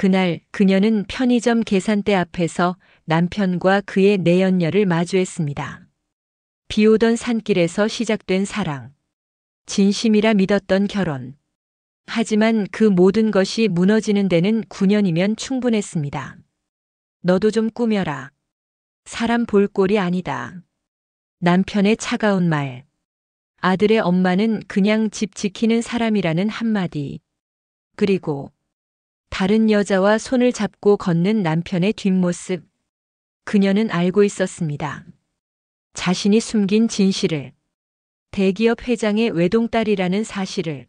그날 그녀는 편의점 계산대 앞에서 남편과 그의 내연녀를 마주했습니다. 비 오던 산길에서 시작된 사랑. 진심이라 믿었던 결혼. 하지만 그 모든 것이 무너지는 데는 9년이면 충분했습니다. 너도 좀 꾸며라. 사람 볼 꼴이 아니다. 남편의 차가운 말. 아들의 엄마는 그냥 집 지키는 사람이라는 한마디. 그리고 다른 여자와 손을 잡고 걷는 남편의 뒷모습. 그녀는 알고 있었습니다. 자신이 숨긴 진실을. 대기업 회장의 외동딸이라는 사실을.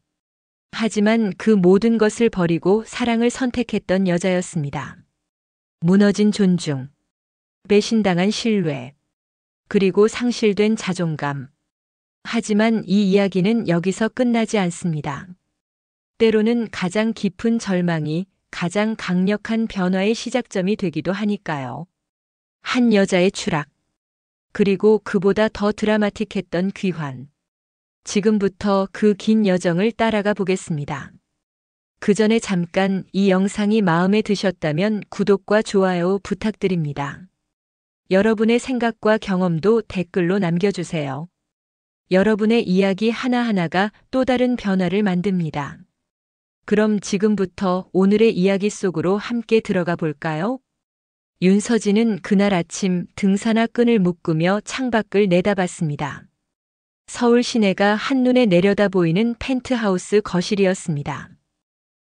하지만 그 모든 것을 버리고 사랑을 선택했던 여자였습니다. 무너진 존중, 배신당한 신뢰, 그리고 상실된 자존감. 하지만 이 이야기는 여기서 끝나지 않습니다. 때로는 가장 깊은 절망이 가장 강력한 변화의 시작점이 되기도 하니까요. 한 여자의 추락, 그리고 그보다 더 드라마틱했던 귀환. 지금부터 그 긴 여정을 따라가 보겠습니다. 그 전에 잠깐 이 영상이 마음에 드셨다면 구독과 좋아요 부탁드립니다. 여러분의 생각과 경험도 댓글로 남겨주세요. 여러분의 이야기 하나하나가 또 다른 변화를 만듭니다. 그럼 지금부터 오늘의 이야기 속으로 함께 들어가 볼까요? 윤서진은 그날 아침 등산화 끈을 묶으며 창밖을 내다봤습니다. 서울 시내가 한눈에 내려다 보이는 펜트하우스 거실이었습니다.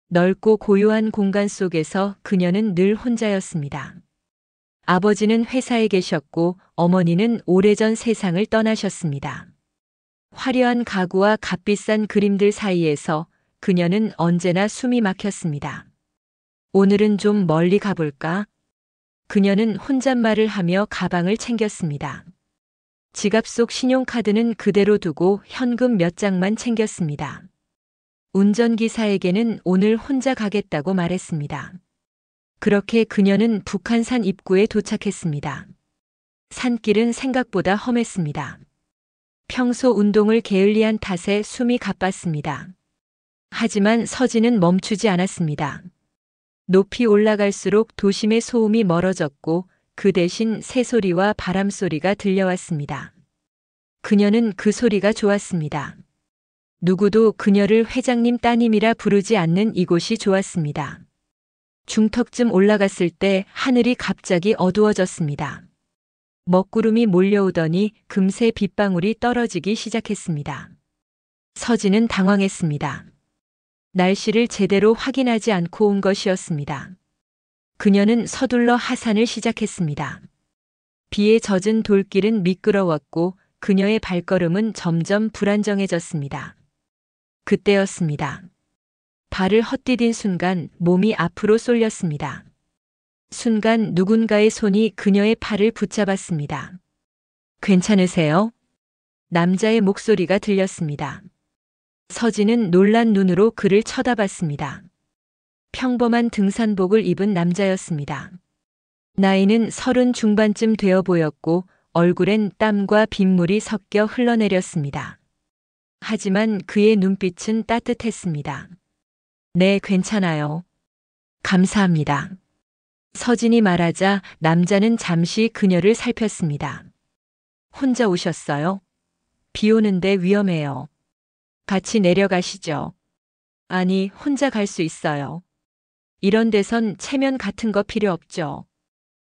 넓고 고요한 공간 속에서 그녀는 늘 혼자였습니다. 아버지는 회사에 계셨고 어머니는 오래전 세상을 떠나셨습니다. 화려한 가구와 값비싼 그림들 사이에서 그녀는 언제나 숨이 막혔습니다. 오늘은 좀 멀리 가볼까? 그녀는 혼잣말을 하며 가방을 챙겼습니다. 지갑 속 신용카드는 그대로 두고 현금 몇 장만 챙겼습니다. 운전기사에게는 오늘 혼자 가겠다고 말했습니다. 그렇게 그녀는 북한산 입구에 도착했습니다. 산길은 생각보다 험했습니다. 평소 운동을 게을리한 탓에 숨이 가빴습니다. 하지만 서진은 멈추지 않았습니다. 높이 올라갈수록 도심의 소음이 멀어졌고 그 대신 새소리와 바람소리가 들려왔습니다. 그녀는 그 소리가 좋았습니다. 누구도 그녀를 회장님 따님이라 부르지 않는 이곳이 좋았습니다. 중턱쯤 올라갔을 때 하늘이 갑자기 어두워졌습니다. 먹구름이 몰려오더니 금세 빗방울이 떨어지기 시작했습니다. 서진은 당황했습니다. 날씨를 제대로 확인하지 않고 온 것이었습니다. 그녀는 서둘러 하산을 시작했습니다. 비에 젖은 돌길은 미끄러웠고 그녀의 발걸음은 점점 불안정해졌습니다. 그때였습니다. 발을 헛디딘 순간 몸이 앞으로 쏠렸습니다. 순간 누군가의 손이 그녀의 팔을 붙잡았습니다. 괜찮으세요? 남자의 목소리가 들렸습니다. 서진은 놀란 눈으로 그를 쳐다봤습니다. 평범한 등산복을 입은 남자였습니다. 나이는 30 중반쯤 되어 보였고 얼굴엔 땀과 빗물이 섞여 흘러내렸습니다. 하지만 그의 눈빛은 따뜻했습니다. 네, 괜찮아요. 감사합니다. 서진이 말하자 남자는 잠시 그녀를 살폈습니다. 혼자 오셨어요? 비 오는데 위험해요. 같이 내려가시죠. 아니, 혼자 갈 수 있어요. 이런 데선 체면 같은 거 필요 없죠.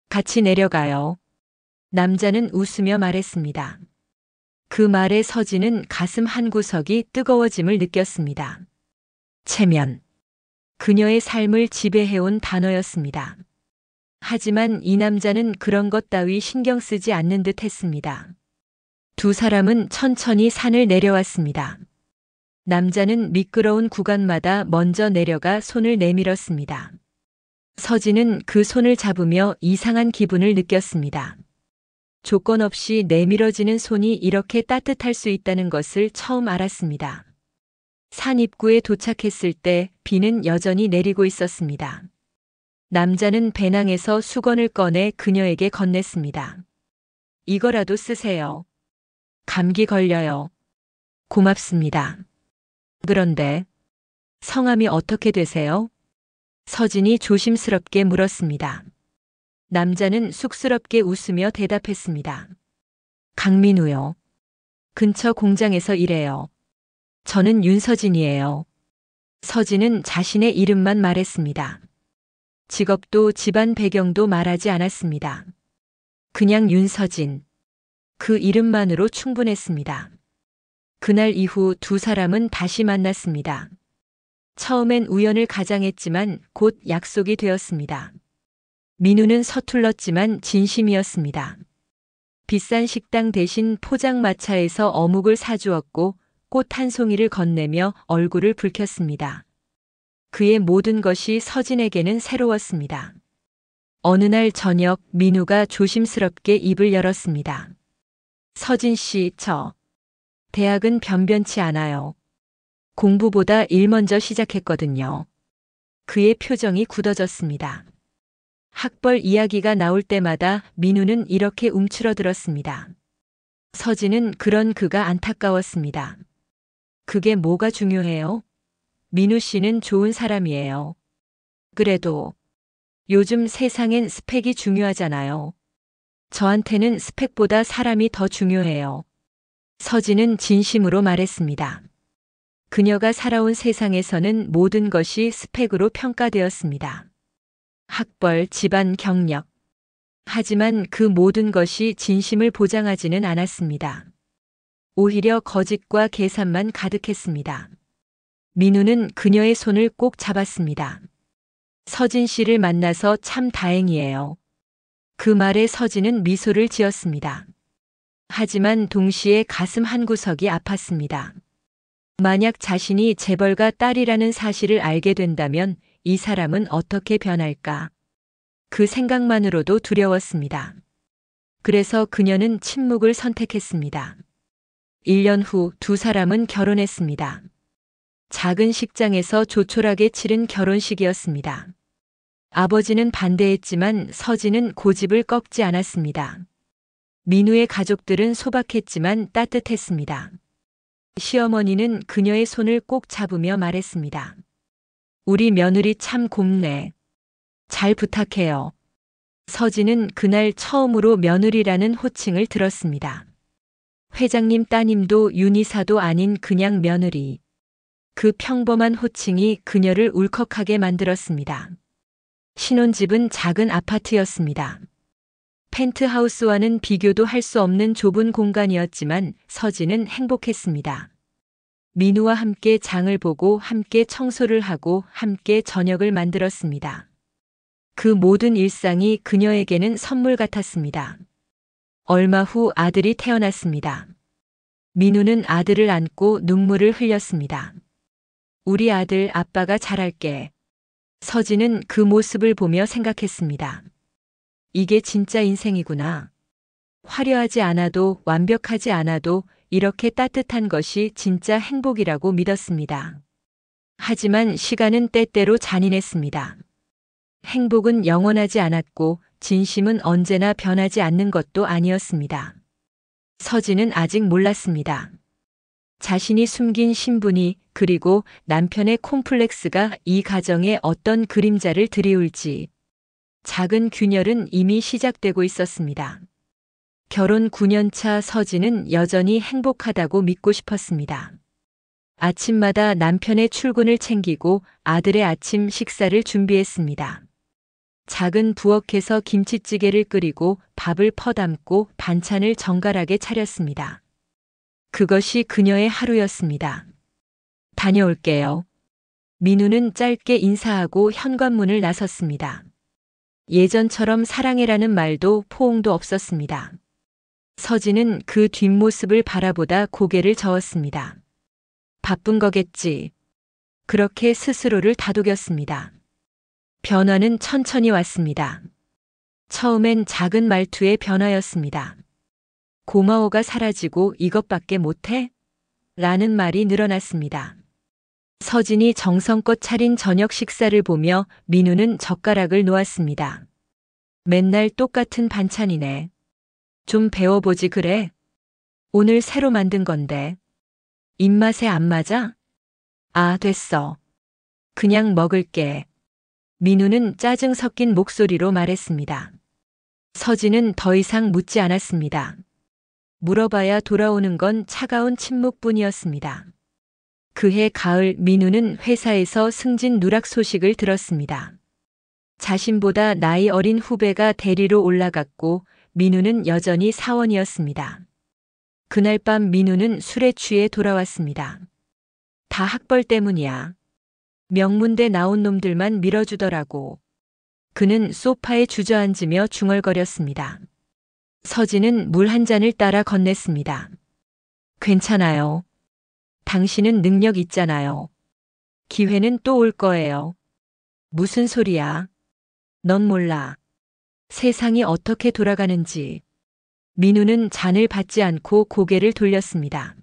같이 내려가요. 남자는 웃으며 말했습니다. 그 말에 서진은 가슴 한구석이 뜨거워짐을 느꼈습니다. 체면. 그녀의 삶을 지배해온 단어였습니다. 하지만 이 남자는 그런 것 따위 신경 쓰지 않는 듯 했습니다. 두 사람은 천천히 산을 내려왔습니다. 남자는 미끄러운 구간마다 먼저 내려가 손을 내밀었습니다. 서진은 그 손을 잡으며 이상한 기분을 느꼈습니다. 조건 없이 내밀어지는 손이 이렇게 따뜻할 수 있다는 것을 처음 알았습니다. 산 입구에 도착했을 때 비는 여전히 내리고 있었습니다. 남자는 배낭에서 수건을 꺼내 그녀에게 건넸습니다. 이거라도 쓰세요. 감기 걸려요. 고맙습니다. 그런데 성함이 어떻게 되세요? 서진이 조심스럽게 물었습니다. 남자는 쑥스럽게 웃으며 대답했습니다. 강민우요. 근처 공장에서 일해요. 저는 윤서진이에요. 서진은 자신의 이름만 말했습니다. 직업도 집안 배경도 말하지 않았습니다. 그냥 윤서진. 그 이름만으로 충분했습니다. 그날 이후 두 사람은 다시 만났습니다. 처음엔 우연을 가장했지만 곧 약속이 되었습니다. 민우는 서툴렀지만 진심이었습니다. 비싼 식당 대신 포장마차에서 어묵을 사주었고 꽃 한 송이를 건네며 얼굴을 붉혔습니다. 그의 모든 것이 서진에게는 새로웠습니다. 어느 날 저녁 민우가 조심스럽게 입을 열었습니다. 서진 씨, 대학은 변변치 않아요. 공부보다 일 먼저 시작했거든요. 그의 표정이 굳어졌습니다. 학벌 이야기가 나올 때마다 민우는 이렇게 움츠러들었습니다. 서진은 그런 그가 안타까웠습니다. 그게 뭐가 중요해요? 민우 씨는 좋은 사람이에요. 그래도 요즘 세상엔 스펙이 중요하잖아요. 저한테는 스펙보다 사람이 더 중요해요. 서진은 진심으로 말했습니다. 그녀가 살아온 세상에서는 모든 것이 스펙으로 평가되었습니다. 학벌, 집안, 경력. 하지만 그 모든 것이 진심을 보장하지는 않았습니다. 오히려 거짓과 계산만 가득했습니다. 민우는 그녀의 손을 꼭 잡았습니다. 서진 씨를 만나서 참 다행이에요. 그 말에 서진은 미소를 지었습니다. 하지만 동시에 가슴 한구석이 아팠습니다. 만약 자신이 재벌가 딸이라는 사실을 알게 된다면 이 사람은 어떻게 변할까? 그 생각만으로도 두려웠습니다. 그래서 그녀는 침묵을 선택했습니다. 1년 후 두 사람은 결혼했습니다. 작은 식장에서 조촐하게 치른 결혼식이었습니다. 아버지는 반대했지만 서진은 고집을 꺾지 않았습니다. 민우의 가족들은 소박했지만 따뜻했습니다. 시어머니는 그녀의 손을 꼭 잡으며 말했습니다. 우리 며느리 참 곱네. 잘 부탁해요. 서진은 그날 처음으로 며느리라는 호칭을 들었습니다. 회장님 따님도 윤이사도 아닌 그냥 며느리. 그 평범한 호칭이 그녀를 울컥하게 만들었습니다. 신혼집은 작은 아파트였습니다. 펜트하우스와는 비교도 할 수 없는 좁은 공간이었지만 서진은 행복했습니다. 민우와 함께 장을 보고 함께 청소를 하고 함께 저녁을 만들었습니다. 그 모든 일상이 그녀에게는 선물 같았습니다. 얼마 후 아들이 태어났습니다. 민우는 아들을 안고 눈물을 흘렸습니다. 우리 아들 아빠가 잘할게. 서진은 그 모습을 보며 생각했습니다. 이게 진짜 인생이구나. 화려하지 않아도 완벽하지 않아도 이렇게 따뜻한 것이 진짜 행복이라고 믿었습니다. 하지만 시간은 때때로 잔인했습니다. 행복은 영원하지 않았고 진심은 언제나 변하지 않는 것도 아니었습니다. 서진은 아직 몰랐습니다. 자신이 숨긴 신분이 그리고 남편의 콤플렉스가 이 가정에 어떤 그림자를 드리울지. 작은 균열은 이미 시작되고 있었습니다. 결혼 9년 차 서진은 여전히 행복하다고 믿고 싶었습니다. 아침마다 남편의 출근을 챙기고 아들의 아침 식사를 준비했습니다. 작은 부엌에서 김치찌개를 끓이고 밥을 퍼담고 반찬을 정갈하게 차렸습니다. 그것이 그녀의 하루였습니다. 다녀올게요. 민우는 짧게 인사하고 현관문을 나섰습니다. 예전처럼 사랑해라는 말도 포옹도 없었습니다. 서진은 그 뒷모습을 바라보다 고개를 저었습니다. 바쁜 거겠지. 그렇게 스스로를 다독였습니다. 변화는 천천히 왔습니다. 처음엔 작은 말투의 변화였습니다. 고마워가 사라지고 이것밖에 못해? 라는 말이 늘어났습니다. 서진이 정성껏 차린 저녁 식사를 보며 민우는 젓가락을 놓았습니다. 맨날 똑같은 반찬이네. 좀 배워보지 그래? 오늘 새로 만든 건데. 입맛에 안 맞아? 아, 됐어. 그냥 먹을게. 민우는 짜증 섞인 목소리로 말했습니다. 서진은 더 이상 묻지 않았습니다. 물어봐야 돌아오는 건 차가운 침묵뿐이었습니다. 그해 가을 민우는 회사에서 승진 누락 소식을 들었습니다. 자신보다 나이 어린 후배가 대리로 올라갔고 민우는 여전히 사원이었습니다. 그날 밤 민우는 술에 취해 돌아왔습니다. 다 학벌 때문이야. 명문대 나온 놈들만 밀어주더라고. 그는 소파에 주저앉으며 중얼거렸습니다. 서진은 물 한 잔을 따라 건넸습니다. 괜찮아요. 당신은 능력 있잖아요. 기회는 또 올 거예요. 무슨 소리야? 넌 몰라. 세상이 어떻게 돌아가는지. 민우는 잔을 받지 않고 고개를 돌렸습니다.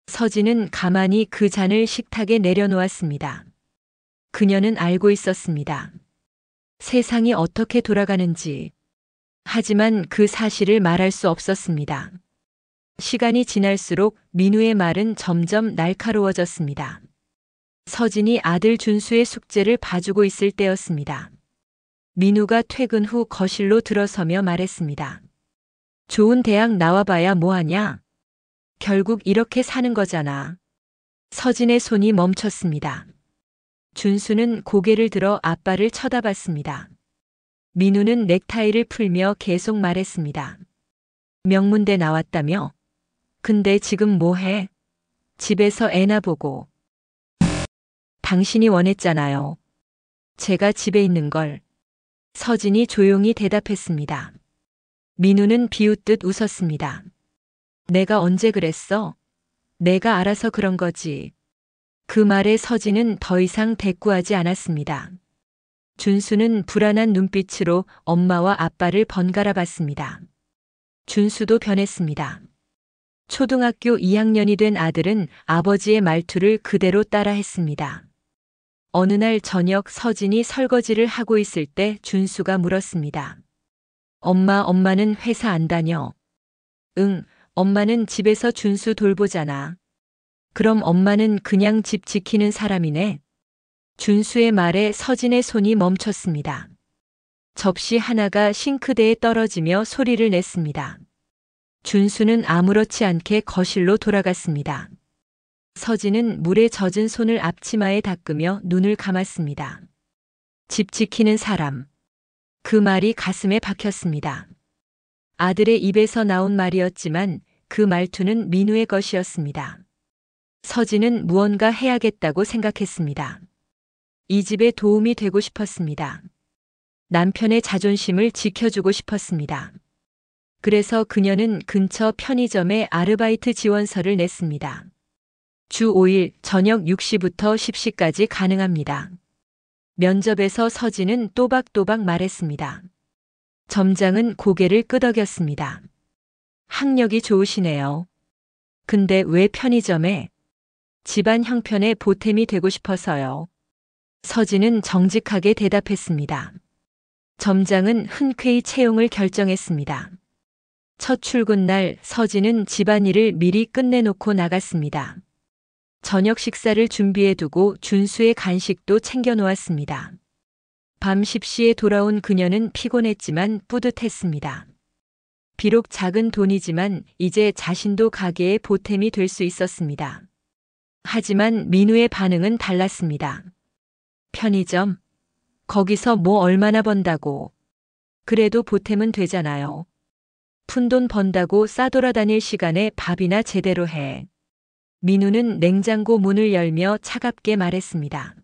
서진은 가만히 그 잔을 식탁에 내려놓았습니다. 그녀는 알고 있었습니다. 세상이 어떻게 돌아가는지. 하지만 그 사실을 말할 수 없었습니다. 시간이 지날수록 민우의 말은 점점 날카로워졌습니다. 서진이 아들 준수의 숙제를 봐주고 있을 때였습니다. 민우가 퇴근 후 거실로 들어서며 말했습니다. 좋은 대학 나와봐야 뭐하냐? 결국 이렇게 사는 거잖아. 서진의 손이 멈췄습니다. 준수는 고개를 들어 아빠를 쳐다봤습니다. 민우는 넥타이를 풀며 계속 말했습니다. 명문대 나왔다며? 근데 지금 뭐해? 집에서 애나 보고. 당신이 원했잖아요. 제가 집에 있는 걸. 서진이 조용히 대답했습니다. 민우는 비웃듯 웃었습니다. 내가 언제 그랬어? 내가 알아서 그런 거지. 그 말에 서진은 더 이상 대꾸하지 않았습니다. 준수는 불안한 눈빛으로 엄마와 아빠를 번갈아 봤습니다. 준수도 변했습니다. 초등학교 2학년이 된 아들은 아버지의 말투를 그대로 따라했습니다. 어느 날 저녁 서진이 설거지를 하고 있을 때 준수가 물었습니다. 엄마는 회사 안 다녀? 응, 엄마는 집에서 준수 돌보잖아. 그럼 엄마는 그냥 집 지키는 사람이네. 준수의 말에 서진의 손이 멈췄습니다. 접시 하나가 싱크대에 떨어지며 소리를 냈습니다. 준수는 아무렇지 않게 거실로 돌아갔습니다. 서진은 물에 젖은 손을 앞치마에 닦으며 눈을 감았습니다. 집 지키는 사람. 그 말이 가슴에 박혔습니다. 아들의 입에서 나온 말이었지만 그 말투는 민우의 것이었습니다. 서진은 무언가 해야겠다고 생각했습니다. 이 집에 도움이 되고 싶었습니다. 남편의 자존심을 지켜주고 싶었습니다. 그래서 그녀는 근처 편의점에 아르바이트 지원서를 냈습니다. 주 5일 저녁 6시부터 10시까지 가능합니다. 면접에서 서진은 또박또박 말했습니다. 점장은 고개를 끄덕였습니다. 학력이 좋으시네요. 근데 왜 편의점에? 집안 형편에 보탬이 되고 싶어서요. 서진은 정직하게 대답했습니다. 점장은 흔쾌히 채용을 결정했습니다. 첫 출근 날 서진은 집안일을 미리 끝내놓고 나갔습니다. 저녁 식사를 준비해두고 준수의 간식도 챙겨놓았습니다. 밤 10시에 돌아온 그녀는 피곤했지만 뿌듯했습니다. 비록 작은 돈이지만 이제 자신도 가게에 보탬이 될 수 있었습니다. 하지만 민우의 반응은 달랐습니다. 편의점? 거기서 뭐 얼마나 번다고. 그래도 보탬은 되잖아요. 푼돈 번다고 싸돌아다닐 시간에 밥이나 제대로 해. 민우는 냉장고 문을 열며 차갑게 말했습니다.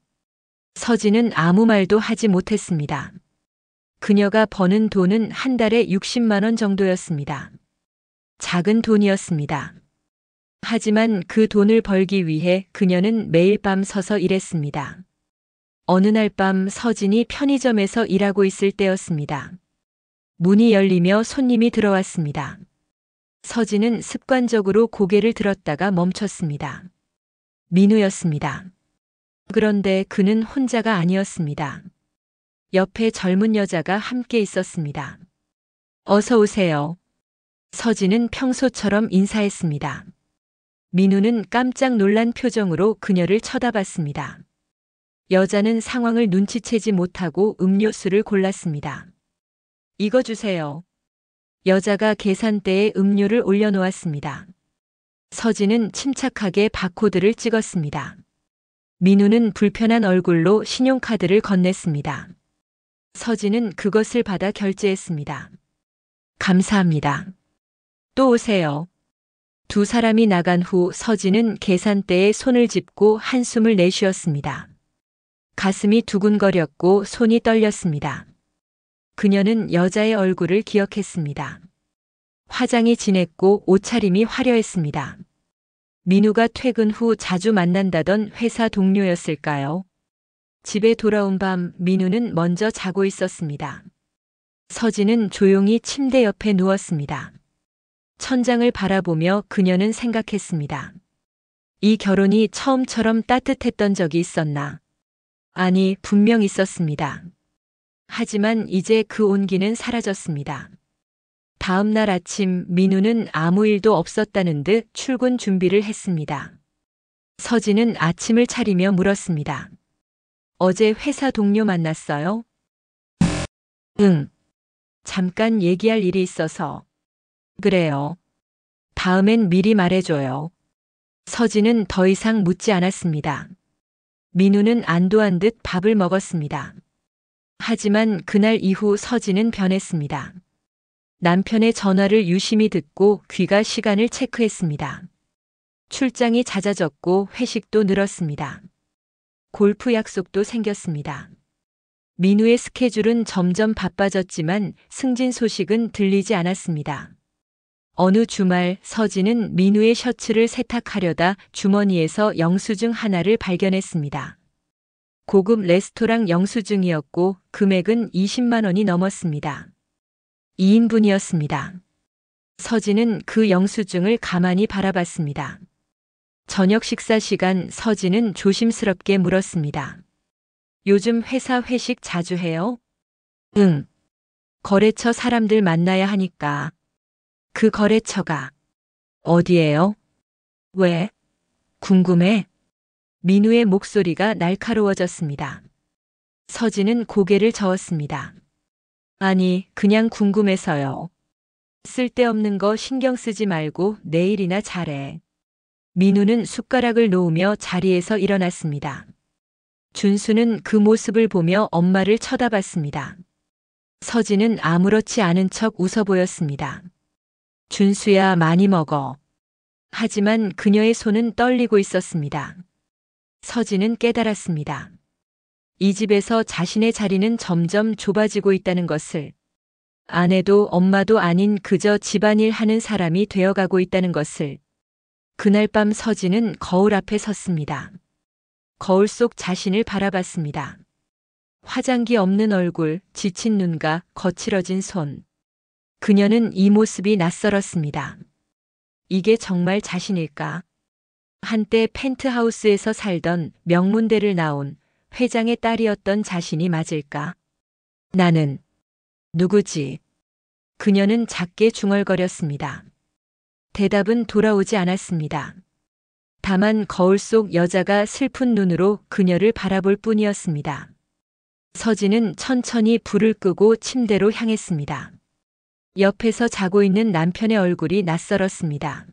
서진은 아무 말도 하지 못했습니다. 그녀가 버는 돈은 한 달에 60만 원 정도였습니다. 작은 돈이었습니다. 하지만 그 돈을 벌기 위해 그녀는 매일 밤 서서 일했습니다. 어느 날 밤 서진이 편의점에서 일하고 있을 때였습니다. 문이 열리며 손님이 들어왔습니다. 서진은 습관적으로 고개를 들었다가 멈췄습니다. 민우였습니다. 그런데 그는 혼자가 아니었습니다. 옆에 젊은 여자가 함께 있었습니다. 어서 오세요. 서진은 평소처럼 인사했습니다. 민우는 깜짝 놀란 표정으로 그녀를 쳐다봤습니다. 여자는 상황을 눈치채지 못하고 음료수를 골랐습니다. 이거 주세요. 여자가 계산대에 음료를 올려놓았습니다. 서진은 침착하게 바코드를 찍었습니다. 민우는 불편한 얼굴로 신용카드를 건넸습니다. 서진은 그것을 받아 결제했습니다. 감사합니다. 또 오세요. 두 사람이 나간 후 서진은 계산대에 손을 짚고 한숨을 내쉬었습니다. 가슴이 두근거렸고 손이 떨렸습니다. 그녀는 여자의 얼굴을 기억했습니다. 화장이 진했고 옷차림이 화려했습니다. 민우가 퇴근 후 자주 만난다던 회사 동료였을까요? 집에 돌아온 밤 민우는 먼저 자고 있었습니다. 서진은 조용히 침대 옆에 누웠습니다. 천장을 바라보며 그녀는 생각했습니다. 이 결혼이 처음처럼 따뜻했던 적이 있었나? 아니, 분명 있었습니다. 하지만 이제 그 온기는 사라졌습니다. 다음 날 아침 민우는 아무 일도 없었다는 듯 출근 준비를 했습니다. 서진은 아침을 차리며 물었습니다. 어제 회사 동료 만났어요? 응. 잠깐 얘기할 일이 있어서. 그래요. 다음엔 미리 말해줘요. 서진은 더 이상 묻지 않았습니다. 민우는 안도한 듯 밥을 먹었습니다. 하지만 그날 이후 서진은 변했습니다. 남편의 전화를 유심히 듣고 귀가 시간을 체크했습니다. 출장이 잦아졌고 회식도 늘었습니다. 골프 약속도 생겼습니다. 민우의 스케줄은 점점 바빠졌지만 승진 소식은 들리지 않았습니다. 어느 주말 서진은 민우의 셔츠를 세탁하려다 주머니에서 영수증 하나를 발견했습니다. 고급 레스토랑 영수증이었고 금액은 20만 원이 넘었습니다. 2인분이었습니다. 서진은 그 영수증을 가만히 바라봤습니다. 저녁 식사 시간 서진은 조심스럽게 물었습니다. 요즘 회사 회식 자주 해요? 응. 거래처 사람들 만나야 하니까. 그 거래처가 어디예요? 왜? 궁금해. 민우의 목소리가 날카로워졌습니다. 서진은 고개를 저었습니다. 아니, 그냥 궁금해서요. 쓸데없는 거 신경 쓰지 말고 내일이나 잘해. 민우는 숟가락을 놓으며 자리에서 일어났습니다. 준수는 그 모습을 보며 엄마를 쳐다봤습니다. 서진은 아무렇지 않은 척 웃어 보였습니다. 준수야, 많이 먹어. 하지만 그녀의 손은 떨리고 있었습니다. 서진은 깨달았습니다. 이 집에서 자신의 자리는 점점 좁아지고 있다는 것을, 아내도 엄마도 아닌 그저 집안일 하는 사람이 되어가고 있다는 것을. 그날 밤 서진은 거울 앞에 섰습니다. 거울 속 자신을 바라봤습니다. 화장기 없는 얼굴, 지친 눈과 거칠어진 손. 그녀는 이 모습이 낯설었습니다. 이게 정말 자신일까? 한때 펜트하우스에서 살던 명문대를 나온 회장의 딸이었던 자신이 맞을까? 나는 누구지? 그녀는 작게 중얼거렸습니다. 대답은 돌아오지 않았습니다. 다만 거울 속 여자가 슬픈 눈으로 그녀를 바라볼 뿐이었습니다. 서진은 천천히 불을 끄고 침대로 향했습니다. 옆에서 자고 있는 남편의 얼굴이 낯설었습니다.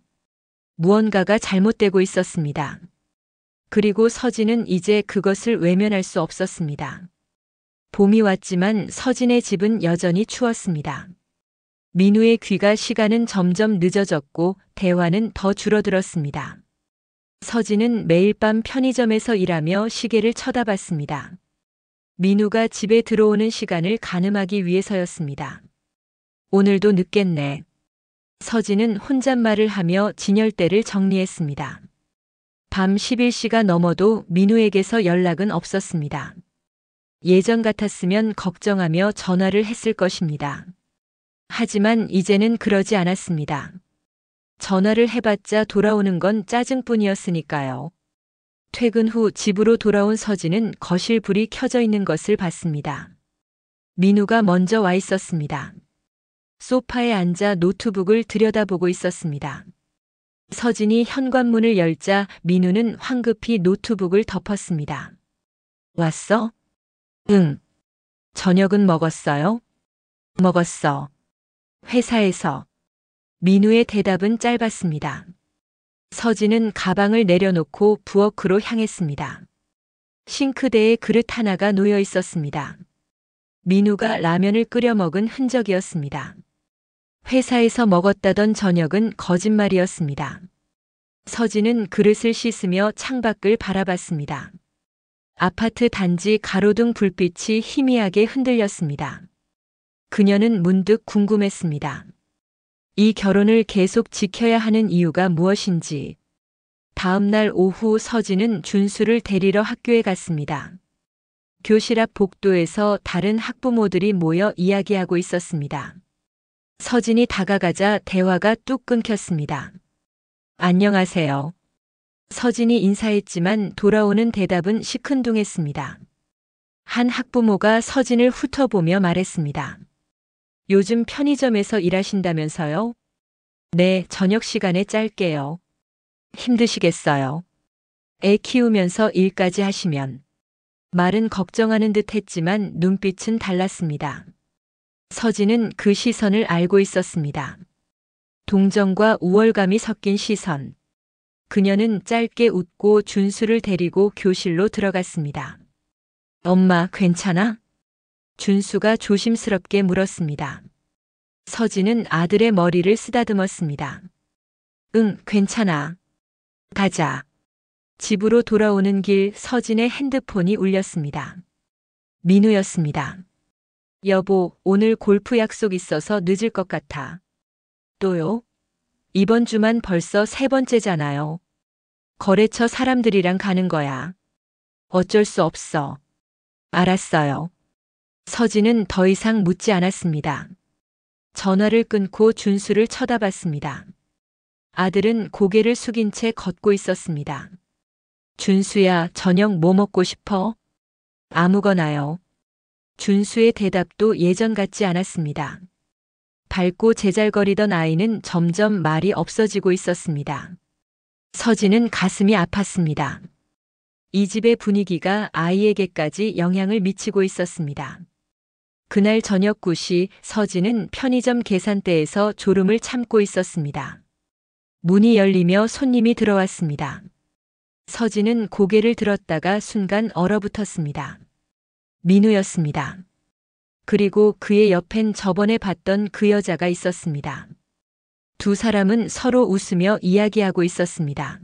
무언가가 잘못되고 있었습니다. 그리고 서진은 이제 그것을 외면할 수 없었습니다. 봄이 왔지만 서진의 집은 여전히 추웠습니다. 민우의 귀가 시간은 점점 늦어졌고 대화는 더 줄어들었습니다. 서진은 매일 밤 편의점에서 일하며 시계를 쳐다봤습니다. 민우가 집에 들어오는 시간을 가늠하기 위해서였습니다. 오늘도 늦겠네. 서진은 혼잣말을 하며 진열대를 정리했습니다. 밤 11시가 넘어도 민우에게서 연락은 없었습니다. 예전 같았으면 걱정하며 전화를 했을 것입니다. 하지만 이제는 그러지 않았습니다. 전화를 해봤자 돌아오는 건 짜증뿐이었으니까요. 퇴근 후 집으로 돌아온 서진은 거실 불이 켜져 있는 것을 봤습니다. 민우가 먼저 와 있었습니다. 소파에 앉아 노트북을 들여다보고 있었습니다. 서진이 현관문을 열자 민우는 황급히 노트북을 덮었습니다. 왔어? 응. 저녁은 먹었어요? 먹었어. 회사에서. 민우의 대답은 짧았습니다. 서진은 가방을 내려놓고 부엌으로 향했습니다. 싱크대에 그릇 하나가 놓여 있었습니다. 민우가 라면을 끓여 먹은 흔적이었습니다. 회사에서 먹었다던 저녁은 거짓말이었습니다. 서진은 그릇을 씻으며 창밖을 바라봤습니다. 아파트 단지 가로등 불빛이 희미하게 흔들렸습니다. 그녀는 문득 궁금했습니다. 이 결혼을 계속 지켜야 하는 이유가 무엇인지. 다음 날 오후 서진은 준수를 데리러 학교에 갔습니다. 교실 앞 복도에서 다른 학부모들이 모여 이야기하고 있었습니다. 서진이 다가가자 대화가 뚝 끊겼습니다. 안녕하세요. 서진이 인사했지만 돌아오는 대답은 시큰둥했습니다. 한 학부모가 서진을 훑어보며 말했습니다. 요즘 편의점에서 일하신다면서요? 네, 저녁 시간에 짧게요. 힘드시겠어요? 애 키우면서 일까지 하시면. 말은 걱정하는 듯 했지만 눈빛은 달랐습니다. 서진은 그 시선을 알고 있었습니다. 동정과 우월감이 섞인 시선. 그녀는 짧게 웃고 준수를 데리고 교실로 들어갔습니다. 엄마, 괜찮아? 준수가 조심스럽게 물었습니다. 서진은 아들의 머리를 쓰다듬었습니다. 응, 괜찮아. 가자. 집으로 돌아오는 길 서진의 핸드폰이 울렸습니다. 민우였습니다. 여보, 오늘 골프 약속 있어서 늦을 것 같아. 또요? 이번 주만 벌써 3번째잖아요. 거래처 사람들이랑 가는 거야. 어쩔 수 없어. 알았어요. 서진은 더 이상 묻지 않았습니다. 전화를 끊고 준수를 쳐다봤습니다. 아들은 고개를 숙인 채 걷고 있었습니다. 준수야, 저녁 뭐 먹고 싶어? 아무거나요. 준수의 대답도 예전 같지 않았습니다. 밝고 제잘거리던 아이는 점점 말이 없어지고 있었습니다. 서진은 가슴이 아팠습니다. 이 집의 분위기가 아이에게까지 영향을 미치고 있었습니다. 그날 저녁 9시 서진은 편의점 계산대에서 졸음을 참고 있었습니다. 문이 열리며 손님이 들어왔습니다. 서진은 고개를 들었다가 순간 얼어붙었습니다. 민우였습니다. 그리고 그의 옆엔 저번에 봤던 그 여자가 있었습니다. 두 사람은 서로 웃으며 이야기하고 있었습니다.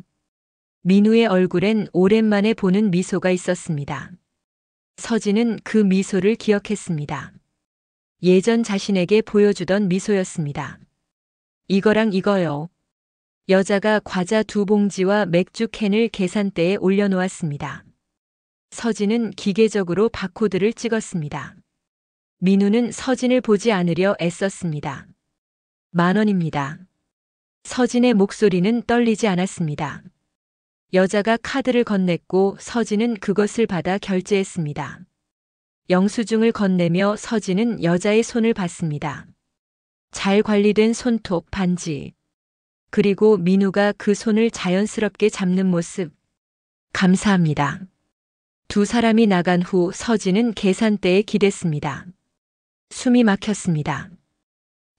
민우의 얼굴엔 오랜만에 보는 미소가 있었습니다. 서진은 그 미소를 기억했습니다. 예전 자신에게 보여주던 미소였습니다. 이거랑 이거요. 여자가 과자 2봉지와 맥주 캔을 계산대에 올려놓았습니다. 서진은 기계적으로 바코드를 찍었습니다. 민우는 서진을 보지 않으려 애썼습니다. 10,000원입니다. 서진의 목소리는 떨리지 않았습니다. 여자가 카드를 건넸고 서진은 그것을 받아 결제했습니다. 영수증을 건네며 서진은 여자의 손을 봤습니다. 잘 관리된 손톱, 반지. 그리고 민우가 그 손을 자연스럽게 잡는 모습. 감사합니다. 두 사람이 나간 후 서진은 계산대에 기댔습니다. 숨이 막혔습니다.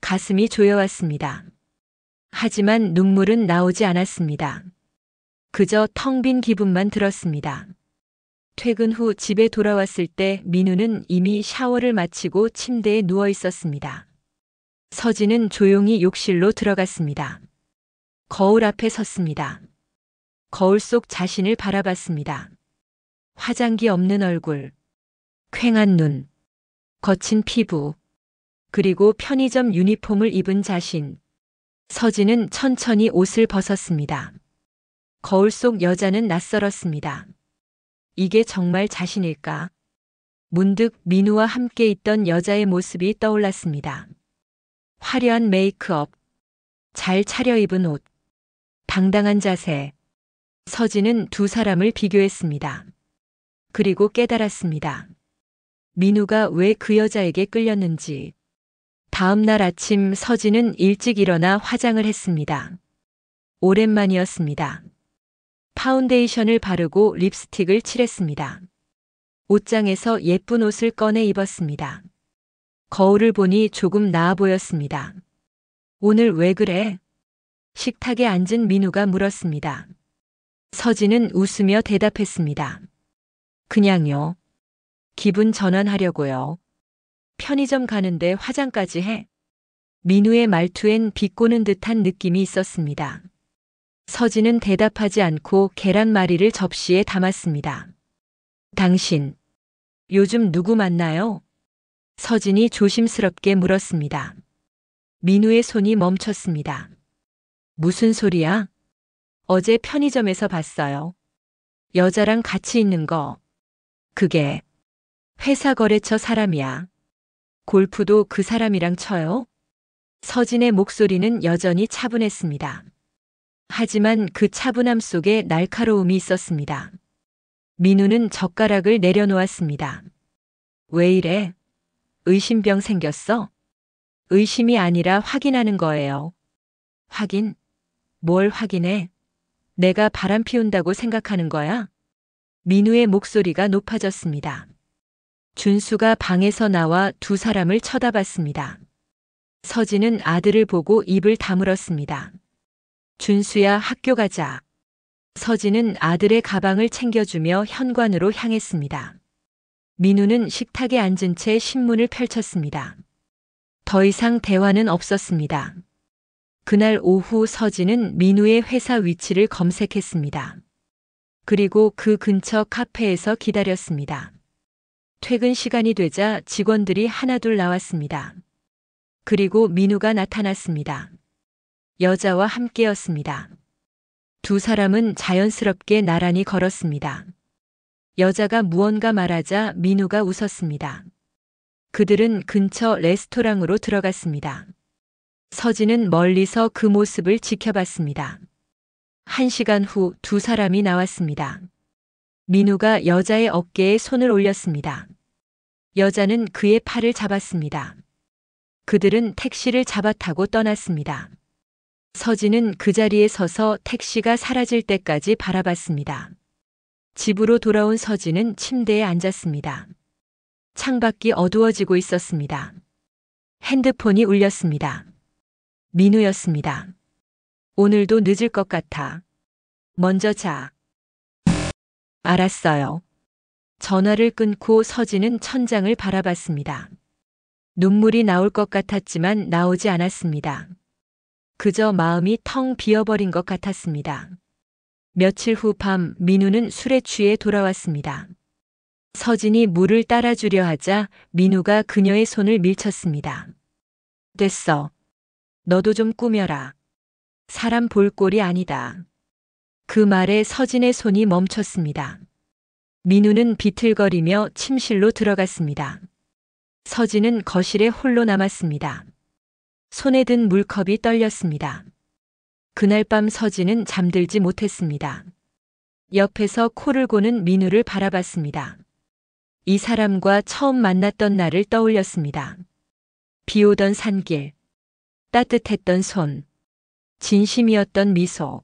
가슴이 조여왔습니다. 하지만 눈물은 나오지 않았습니다. 그저 텅 빈 기분만 들었습니다. 퇴근 후 집에 돌아왔을 때 민우는 이미 샤워를 마치고 침대에 누워 있었습니다. 서진은 조용히 욕실로 들어갔습니다. 거울 앞에 섰습니다. 거울 속 자신을 바라봤습니다. 화장기 없는 얼굴, 퀭한 눈, 거친 피부, 그리고 편의점 유니폼을 입은 자신. 서진은 천천히 옷을 벗었습니다. 거울 속 여자는 낯설었습니다. 이게 정말 자신일까? 문득 민우와 함께 있던 여자의 모습이 떠올랐습니다. 화려한 메이크업, 잘 차려입은 옷, 당당한 자세. 서진은 두 사람을 비교했습니다. 그리고 깨달았습니다. 민우가 왜 그 여자에게 끌렸는지. 다음 날 아침 서진은 일찍 일어나 화장을 했습니다. 오랜만이었습니다. 파운데이션을 바르고 립스틱을 칠했습니다. 옷장에서 예쁜 옷을 꺼내 입었습니다. 거울을 보니 조금 나아 보였습니다. 오늘 왜 그래? 식탁에 앉은 민우가 물었습니다. 서진은 웃으며 대답했습니다. 그냥요. 기분 전환하려고요. 편의점 가는데 화장까지 해. 민우의 말투엔 비꼬는 듯한 느낌이 있었습니다. 서진은 대답하지 않고 계란말이를 접시에 담았습니다. 당신, 요즘 누구 만나요? 서진이 조심스럽게 물었습니다. 민우의 손이 멈췄습니다. 무슨 소리야? 어제 편의점에서 봤어요. 여자랑 같이 있는 거. 그게 회사 거래처 사람이야. 골프도 그 사람이랑 쳐요? 서진의 목소리는 여전히 차분했습니다. 하지만 그 차분함 속에 날카로움이 있었습니다. 민우는 젓가락을 내려놓았습니다. 왜 이래? 의심병 생겼어? 의심이 아니라 확인하는 거예요. 확인? 뭘 확인해? 내가 바람 피운다고 생각하는 거야? 민우의 목소리가 높아졌습니다. 준수가 방에서 나와 두 사람을 쳐다봤습니다. 서진은 아들을 보고 입을 다물었습니다. 준수야, 학교 가자. 서진은 아들의 가방을 챙겨주며 현관으로 향했습니다. 민우는 식탁에 앉은 채 신문을 펼쳤습니다. 더 이상 대화는 없었습니다. 그날 오후 서진은 민우의 회사 위치를 검색했습니다. 그리고 그 근처 카페에서 기다렸습니다. 퇴근 시간이 되자 직원들이 하나둘 나왔습니다. 그리고 민우가 나타났습니다. 여자와 함께였습니다. 두 사람은 자연스럽게 나란히 걸었습니다. 여자가 무언가 말하자 민우가 웃었습니다. 그들은 근처 레스토랑으로 들어갔습니다. 서진은 멀리서 그 모습을 지켜봤습니다. 1시간 후 두 사람이 나왔습니다. 민우가 여자의 어깨에 손을 올렸습니다. 여자는 그의 팔을 잡았습니다. 그들은 택시를 잡아타고 떠났습니다. 서진은 그 자리에 서서 택시가 사라질 때까지 바라봤습니다. 집으로 돌아온 서진은 침대에 앉았습니다. 창밖이 어두워지고 있었습니다. 핸드폰이 울렸습니다. 민우였습니다. 오늘도 늦을 것 같아. 먼저 자. 알았어요. 전화를 끊고 서진은 천장을 바라봤습니다. 눈물이 나올 것 같았지만 나오지 않았습니다. 그저 마음이 텅 비어버린 것 같았습니다. 며칠 후 밤 민우는 술에 취해 돌아왔습니다. 서진이 물을 따라주려 하자 민우가 그녀의 손을 밀쳤습니다. 됐어. 너도 좀 꾸며라. 사람 볼 꼴이 아니다. 그 말에 서진의 손이 멈췄습니다. 민우는 비틀거리며 침실로 들어갔습니다. 서진은 거실에 홀로 남았습니다. 손에 든 물컵이 떨렸습니다. 그날 밤 서진은 잠들지 못했습니다. 옆에서 코를 고는 민우를 바라봤습니다. 이 사람과 처음 만났던 날을 떠올렸습니다. 비 오던 산길, 따뜻했던 손, 진심이었던 미소.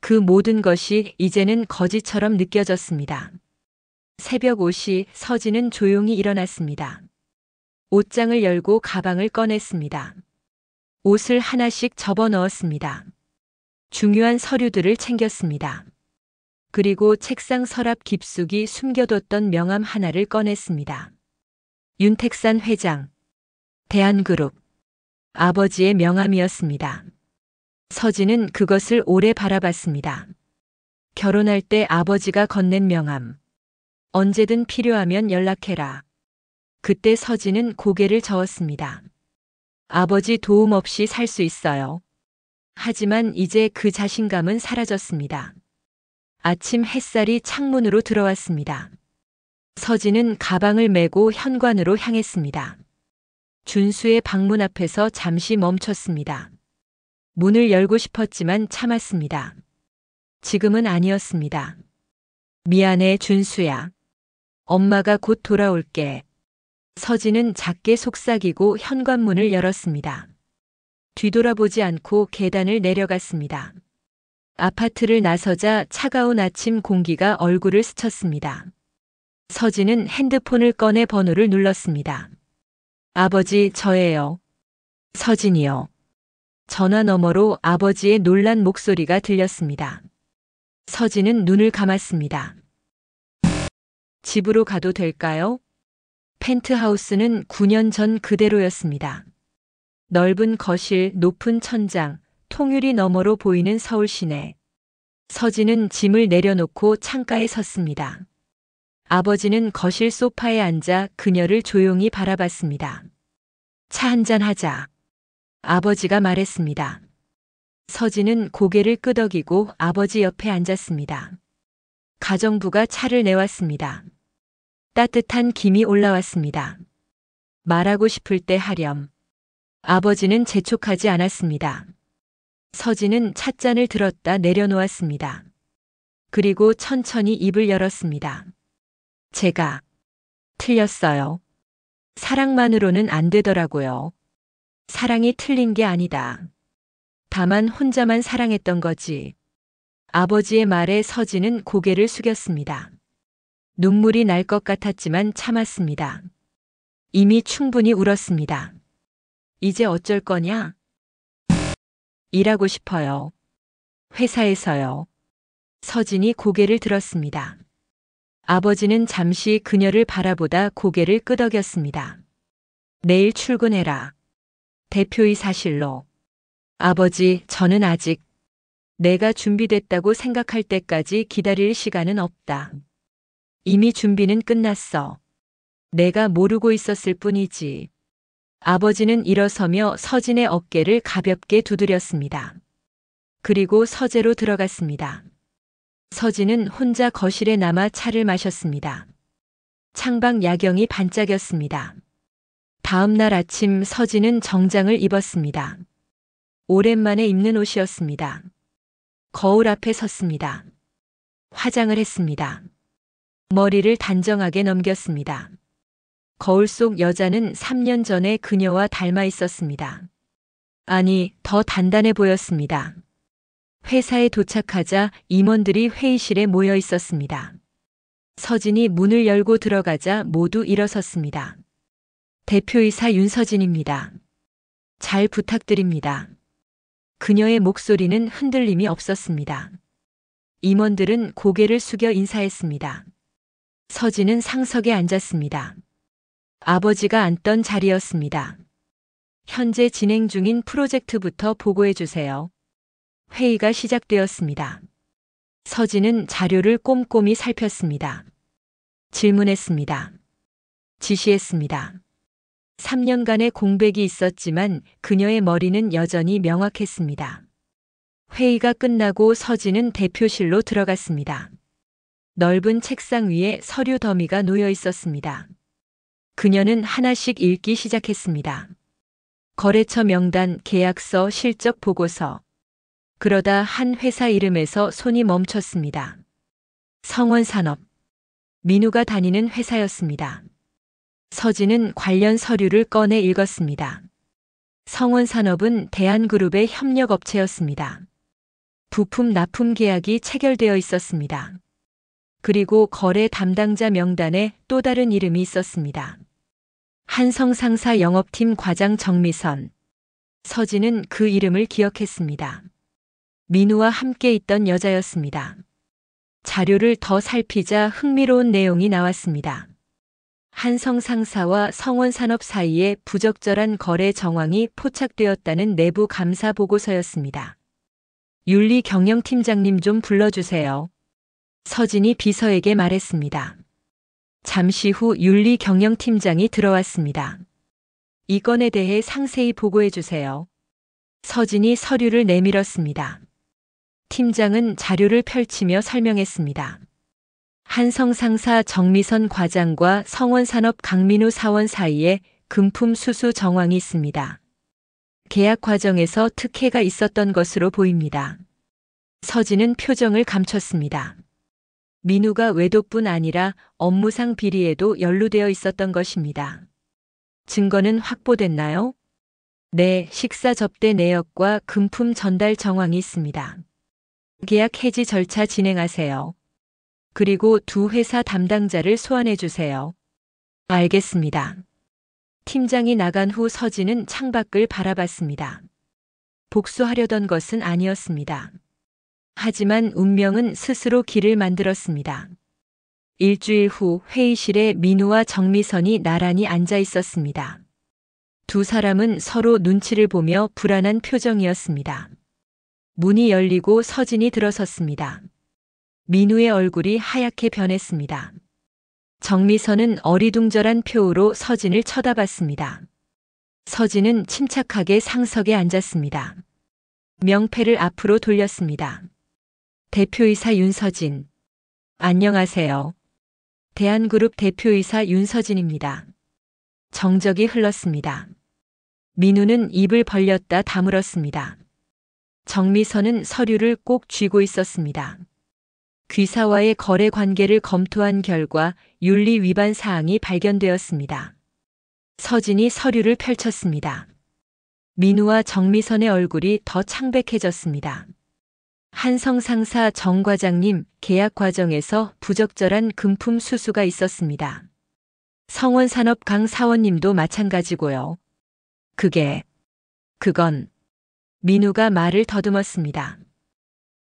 그 모든 것이 이제는 거짓처럼 느껴졌습니다. 새벽 5시 서진은 조용히 일어났습니다. 옷장을 열고 가방을 꺼냈습니다. 옷을 하나씩 접어 넣었습니다. 중요한 서류들을 챙겼습니다. 그리고 책상 서랍 깊숙이 숨겨뒀던 명함 하나를 꺼냈습니다. 윤택산 회장, 대한그룹, 아버지의 명함이었습니다. 서진은 그것을 오래 바라봤습니다. 결혼할 때 아버지가 건넨 명함. 언제든 필요하면 연락해라. 그때 서진은 고개를 저었습니다. 아버지 도움 없이 살 수 있어요. 하지만 이제 그 자신감은 사라졌습니다. 아침 햇살이 창문으로 들어왔습니다. 서진은 가방을 메고 현관으로 향했습니다. 준수의 방문 앞에서 잠시 멈췄습니다. 문을 열고 싶었지만 참았습니다. 지금은 아니었습니다. 미안해, 준수야. 엄마가 곧 돌아올게. 서진은 작게 속삭이고 현관문을 열었습니다. 뒤돌아보지 않고 계단을 내려갔습니다. 아파트를 나서자 차가운 아침 공기가 얼굴을 스쳤습니다. 서진은 핸드폰을 꺼내 번호를 눌렀습니다. 아버지, 저예요. 서진이요. 전화 너머로 아버지의 놀란 목소리가 들렸습니다. 서진은 눈을 감았습니다. 집으로 가도 될까요? 펜트하우스는 9년 전 그대로였습니다. 넓은 거실, 높은 천장, 통유리 너머로 보이는 서울 시내. 서진은 짐을 내려놓고 창가에 섰습니다. 아버지는 거실 소파에 앉아 그녀를 조용히 바라봤습니다. 차 한잔 하자. 아버지가 말했습니다. 서진은 고개를 끄덕이고 아버지 옆에 앉았습니다. 가정부가 차를 내왔습니다. 따뜻한 김이 올라왔습니다. 말하고 싶을 때 하렴. 아버지는 재촉하지 않았습니다. 서진은 찻잔을 들었다 내려놓았습니다. 그리고 천천히 입을 열었습니다. 제가 틀렸어요. 사랑만으로는 안 되더라고요. 사랑이 틀린 게 아니다. 다만 혼자만 사랑했던 거지. 아버지의 말에 서진은 고개를 숙였습니다. 눈물이 날 것 같았지만 참았습니다. 이미 충분히 울었습니다. 이제 어쩔 거냐? 일하고 싶어요. 회사에서요. 서진이 고개를 들었습니다. 아버지는 잠시 그녀를 바라보다 고개를 끄덕였습니다. 내일 출근해라. 대표이사실로. 아버지, 저는 아직 내가 준비됐다고 생각할 때까지 기다릴 시간은 없다. 이미 준비는 끝났어. 내가 모르고 있었을 뿐이지. 아버지는 일어서며 서진의 어깨를 가볍게 두드렸습니다. 그리고 서재로 들어갔습니다. 서진은 혼자 거실에 남아 차를 마셨습니다. 창밖 야경이 반짝였습니다. 다음 날 아침 서진은 정장을 입었습니다. 오랜만에 입는 옷이었습니다. 거울 앞에 섰습니다. 화장을 했습니다. 머리를 단정하게 넘겼습니다. 거울 속 여자는 3년 전에 그녀와 닮아 있었습니다. 아니, 더 단단해 보였습니다. 회사에 도착하자 임원들이 회의실에 모여 있었습니다. 서진이 문을 열고 들어가자 모두 일어섰습니다. 대표이사 윤서진입니다. 잘 부탁드립니다. 그녀의 목소리는 흔들림이 없었습니다. 임원들은 고개를 숙여 인사했습니다. 서진은 상석에 앉았습니다. 아버지가 앉던 자리였습니다. 현재 진행 중인 프로젝트부터 보고해 주세요. 회의가 시작되었습니다. 서진은 자료를 꼼꼼히 살폈습니다. 질문했습니다. 지시했습니다. 3년간의 공백이 있었지만 그녀의 머리는 여전히 명확했습니다. 회의가 끝나고 서진은 대표실로 들어갔습니다. 넓은 책상 위에 서류 더미가 놓여 있었습니다. 그녀는 하나씩 읽기 시작했습니다. 거래처 명단, 계약서, 실적 보고서. 그러다 한 회사 이름에서 손이 멈췄습니다. 성원산업. 민우가 다니는 회사였습니다. 서진은 관련 서류를 꺼내 읽었습니다. 성원산업은 대한그룹의 협력업체였습니다. 부품 납품 계약이 체결되어 있었습니다. 그리고 거래 담당자 명단에 또 다른 이름이 있었습니다. 한성상사 영업팀 과장 정미선. 서진은 그 이름을 기억했습니다. 민우와 함께 있던 여자였습니다. 자료를 더 살피자 흥미로운 내용이 나왔습니다. 한성상사와 성원산업 사이에 부적절한 거래 정황이 포착되었다는 내부 감사 보고서였습니다. 윤리경영팀장님 좀 불러주세요. 서진이 비서에게 말했습니다. 잠시 후 윤리경영팀장이 들어왔습니다. 이 건에 대해 상세히 보고해 주세요. 서진이 서류를 내밀었습니다. 팀장은 자료를 펼치며 설명했습니다. 한성상사 정미선 과장과 성원산업 강민우 사원 사이에 금품 수수 정황이 있습니다. 계약 과정에서 특혜가 있었던 것으로 보입니다. 서진은 표정을 감췄습니다. 민우가 외도뿐 아니라 업무상 비리에도 연루되어 있었던 것입니다. 증거는 확보됐나요? 네, 식사 접대 내역과 금품 전달 정황이 있습니다. 계약 해지 절차 진행하세요. 그리고 두 회사 담당자를 소환해 주세요. 알겠습니다. 팀장이 나간 후 서진은 창밖을 바라봤습니다. 복수하려던 것은 아니었습니다. 하지만 운명은 스스로 길을 만들었습니다. 일주일 후 회의실에 민우와 정미선이 나란히 앉아 있었습니다. 두 사람은 서로 눈치를 보며 불안한 표정이었습니다. 문이 열리고 서진이 들어섰습니다. 민우의 얼굴이 하얗게 변했습니다. 정미선은 어리둥절한 표우로 서진을 쳐다봤습니다. 서진은 침착하게 상석에 앉았습니다. 명패를 앞으로 돌렸습니다. 대표이사 윤서진. 안녕하세요. 대한그룹 대표이사 윤서진입니다. 정적이 흘렀습니다. 민우는 입을 벌렸다 다물었습니다. 정미선은 서류를 꼭 쥐고 있었습니다. 귀사와의 거래 관계를 검토한 결과 윤리 위반 사항이 발견되었습니다. 서진이 서류를 펼쳤습니다. 민우와 정미선의 얼굴이 더 창백해졌습니다. 한성상사 정 과장님, 계약 과정에서 부적절한 금품 수수가 있었습니다. 성원산업 강 사원님도 마찬가지고요. 그건 민우가 말을 더듬었습니다.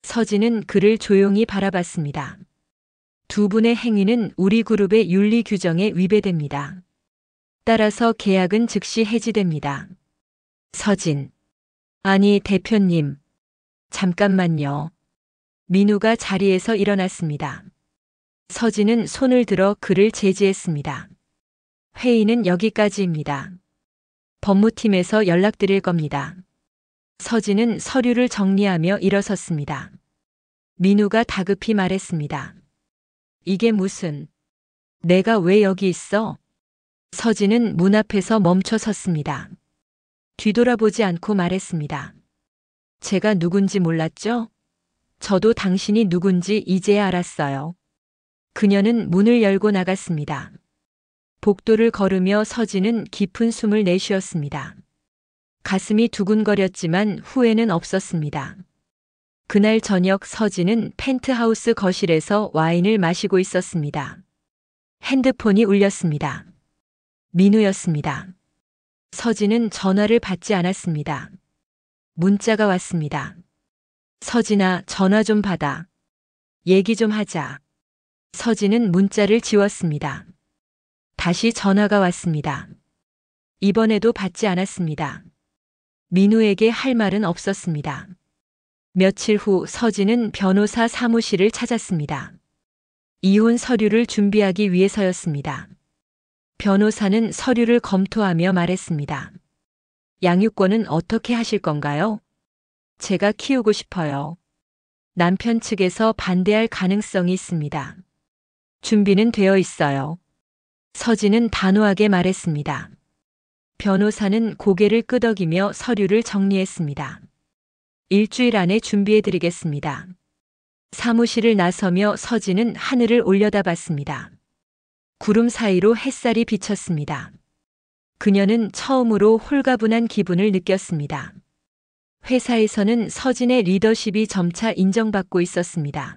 서진은 그를 조용히 바라봤습니다. 두 분의 행위는 우리 그룹의 윤리 규정에 위배됩니다. 따라서 계약은 즉시 해지됩니다. 서진. 아니, 대표님. 잠깐만요. 민우가 자리에서 일어났습니다. 서진은 손을 들어 그를 제지했습니다. 회의는 여기까지입니다. 법무팀에서 연락드릴 겁니다. 서진은 서류를 정리하며 일어섰습니다. 민우가 다급히 말했습니다. 이게 무슨... 내가 왜 여기 있어? 서진은 문 앞에서 멈춰 섰습니다. 뒤돌아보지 않고 말했습니다. 제가 누군지 몰랐죠? 저도 당신이 누군지 이제야 알았어요. 그녀는 문을 열고 나갔습니다. 복도를 걸으며 서진은 깊은 숨을 내쉬었습니다. 가슴이 두근거렸지만 후회는 없었습니다. 그날 저녁 서진은 펜트하우스 거실에서 와인을 마시고 있었습니다. 핸드폰이 울렸습니다. 민우였습니다. 서진은 전화를 받지 않았습니다. 문자가 왔습니다. 서진아, 전화 좀 받아. 얘기 좀 하자. 서진은 문자를 지웠습니다. 다시 전화가 왔습니다. 이번에도 받지 않았습니다. 민우에게 할 말은 없었습니다. 며칠 후 서진은 변호사 사무실을 찾았습니다. 이혼 서류를 준비하기 위해서였습니다. 변호사는 서류를 검토하며 말했습니다. 양육권은 어떻게 하실 건가요? 제가 키우고 싶어요. 남편 측에서 반대할 가능성이 있습니다. 준비는 되어 있어요. 서진은 단호하게 말했습니다. 변호사는 고개를 끄덕이며 서류를 정리했습니다. 일주일 안에 준비해드리겠습니다. 사무실을 나서며 서진은 하늘을 올려다봤습니다. 구름 사이로 햇살이 비쳤습니다. 그녀는 처음으로 홀가분한 기분을 느꼈습니다. 회사에서는 서진의 리더십이 점차 인정받고 있었습니다.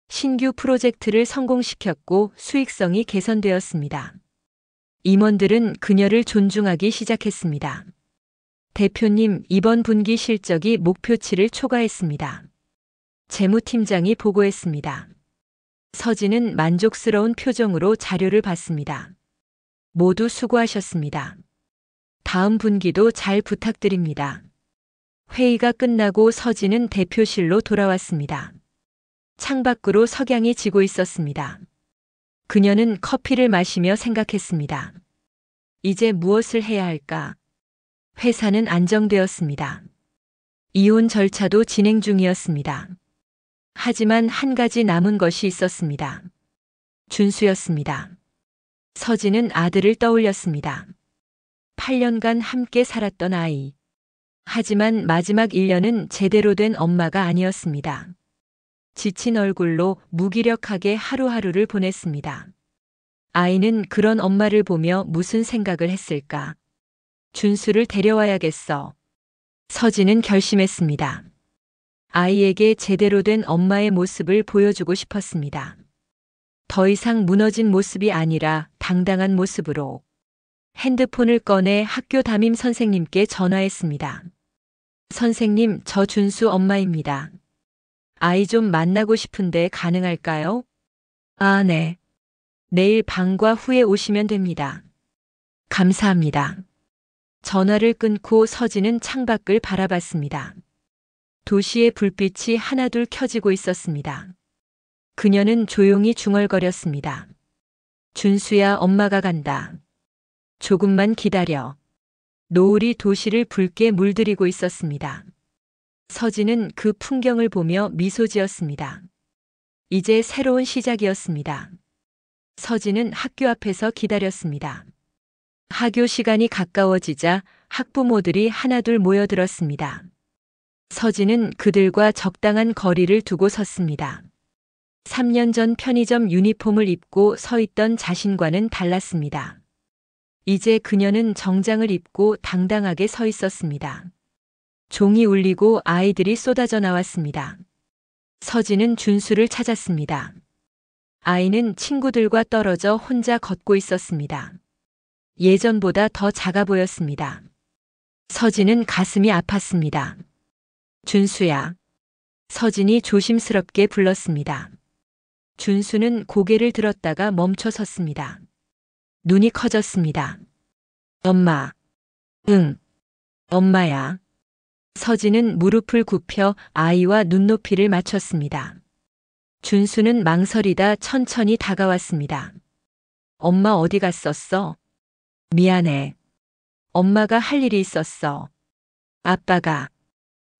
신규 프로젝트를 성공시켰고 수익성이 개선되었습니다. 임원들은 그녀를 존중하기 시작했습니다. 대표님, 이번 분기 실적이 목표치를 초과했습니다. 재무팀장이 보고했습니다. 서진은 만족스러운 표정으로 자료를 봤습니다. 모두 수고하셨습니다. 다음 분기도 잘 부탁드립니다. 회의가 끝나고 서진은 대표실로 돌아왔습니다. 창밖으로 석양이 지고 있었습니다. 그녀는 커피를 마시며 생각했습니다. 이제 무엇을 해야 할까? 회사는 안정되었습니다. 이혼 절차도 진행 중이었습니다. 하지만 한 가지 남은 것이 있었습니다. 준수였습니다. 서진은 아들을 떠올렸습니다. 8년간 함께 살았던 아이. 하지만 마지막 1년은 제대로 된 엄마가 아니었습니다. 지친 얼굴로 무기력하게 하루하루를 보냈습니다. 아이는 그런 엄마를 보며 무슨 생각을 했을까? 준수를 데려와야겠어. 서진은 결심했습니다. 아이에게 제대로 된 엄마의 모습을 보여주고 싶었습니다. 더 이상 무너진 모습이 아니라 당당한 모습으로 핸드폰을 꺼내 학교 담임 선생님께 전화했습니다. 선생님, 저 준수 엄마입니다. 아이 좀 만나고 싶은데 가능할까요? 아, 네. 내일 방과 후에 오시면 됩니다. 감사합니다. 전화를 끊고 서진은 창밖을 바라봤습니다. 도시의 불빛이 하나둘 켜지고 있었습니다. 그녀는 조용히 중얼거렸습니다. 준수야, 엄마가 간다. 조금만 기다려. 노을이 도시를 붉게 물들이고 있었습니다. 서진은 그 풍경을 보며 미소 지었습니다. 이제 새로운 시작이었습니다. 서진은 학교 앞에서 기다렸습니다. 하교 시간이 가까워지자 학부모들이 하나둘 모여들었습니다. 서진은 그들과 적당한 거리를 두고 섰습니다. 3년 전 편의점 유니폼을 입고 서 있던 자신과는 달랐습니다. 이제 그녀는 정장을 입고 당당하게 서 있었습니다. 종이 울리고 아이들이 쏟아져 나왔습니다. 서진은 준수를 찾았습니다. 아이는 친구들과 떨어져 혼자 걷고 있었습니다. 예전보다 더 작아 보였습니다. 서진은 가슴이 아팠습니다. 준수야. 서진이 조심스럽게 불렀습니다. 준수는 고개를 들었다가 멈춰 섰습니다. 눈이 커졌습니다. 엄마. 응. 엄마야. 서진은 무릎을 굽혀 아이와 눈높이를 맞췄습니다. 준수는 망설이다 천천히 다가왔습니다. 엄마 어디 갔었어? 미안해. 엄마가 할 일이 있었어.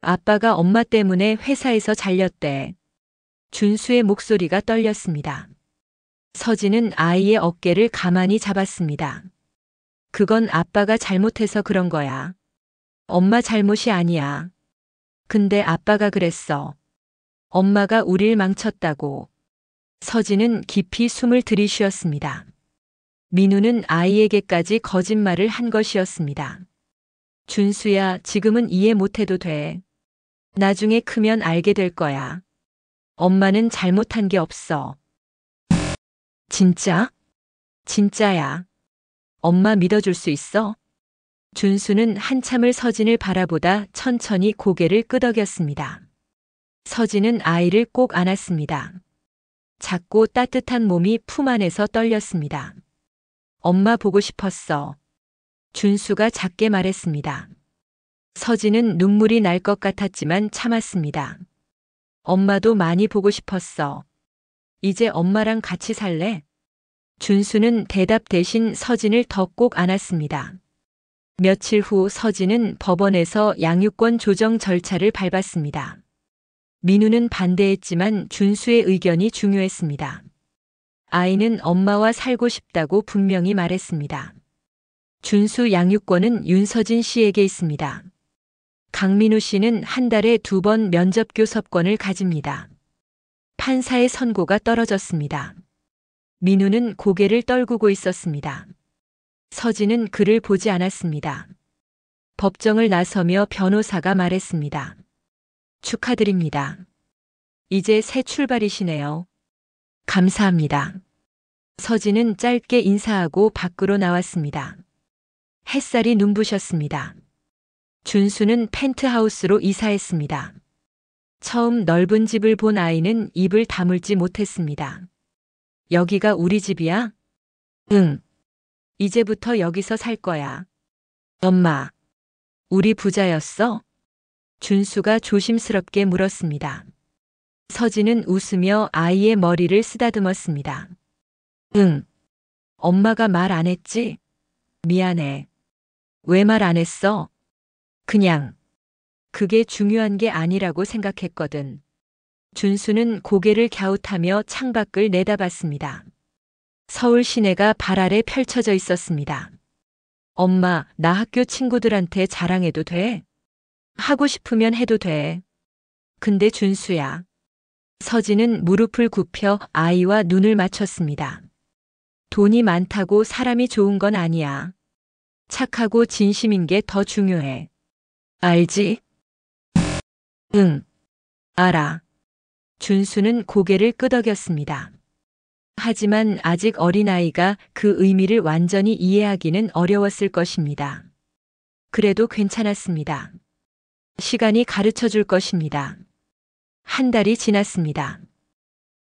아빠가 엄마 때문에 회사에서 잘렸대. 준수의 목소리가 떨렸습니다. 서진은 아이의 어깨를 가만히 잡았습니다. 그건 아빠가 잘못해서 그런 거야. 엄마 잘못이 아니야. 근데 아빠가 그랬어. 엄마가 우릴 망쳤다고. 서진은 깊이 숨을 들이쉬었습니다. 민우는 아이에게까지 거짓말을 한 것이었습니다. 준수야, 지금은 이해 못해도 돼. 나중에 크면 알게 될 거야. 엄마는 잘못한 게 없어. 진짜? 진짜야. 엄마 믿어줄 수 있어? 준수는 한참을 서진을 바라보다 천천히 고개를 끄덕였습니다. 서진은 아이를 꼭 안았습니다. 작고 따뜻한 몸이 품 안에서 떨렸습니다. 엄마 보고 싶었어. 준수가 작게 말했습니다. 서진은 눈물이 날 것 같았지만 참았습니다. 엄마도 많이 보고 싶었어. 이제 엄마랑 같이 살래? 준수는 대답 대신 서진을 더 꼭 안았습니다. 며칠 후 서진은 법원에서 양육권 조정 절차를 밟았습니다. 민우는 반대했지만 준수의 의견이 중요했습니다. 아이는 엄마와 살고 싶다고 분명히 말했습니다. 준수 양육권은 윤서진 씨에게 있습니다. 강민우 씨는 한 달에 2번 면접 교섭권을 가집니다. 판사의 선고가 떨어졌습니다. 민우는 고개를 떨구고 있었습니다. 서진은 그를 보지 않았습니다. 법정을 나서며 변호사가 말했습니다. 축하드립니다. 이제 새 출발이시네요. 감사합니다. 서진은 짧게 인사하고 밖으로 나왔습니다. 햇살이 눈부셨습니다. 준수는 펜트하우스로 이사했습니다. 처음 넓은 집을 본 아이는 입을 다물지 못했습니다. 여기가 우리 집이야? 응. 이제부터 여기서 살 거야. 엄마, 우리 부자였어? 준수가 조심스럽게 물었습니다. 서진은 웃으며 아이의 머리를 쓰다듬었습니다. 응. 엄마가 말 안 했지? 미안해. 왜 말 안 했어? 그냥. 그게 중요한 게 아니라고 생각했거든. 준수는 고개를 갸웃하며 창밖을 내다봤습니다. 서울 시내가 발 아래 펼쳐져 있었습니다. 엄마, 나 학교 친구들한테 자랑해도 돼? 하고 싶으면 해도 돼. 근데 준수야. 서진은 무릎을 굽혀 아이와 눈을 맞췄습니다. 돈이 많다고 사람이 좋은 건 아니야. 착하고 진심인 게 더 중요해. 알지? 응, 알아. 준수는 고개를 끄덕였습니다. 하지만 아직 어린아이가 그 의미를 완전히 이해하기는 어려웠을 것입니다. 그래도 괜찮았습니다. 시간이 가르쳐 줄 것입니다. 한 달이 지났습니다.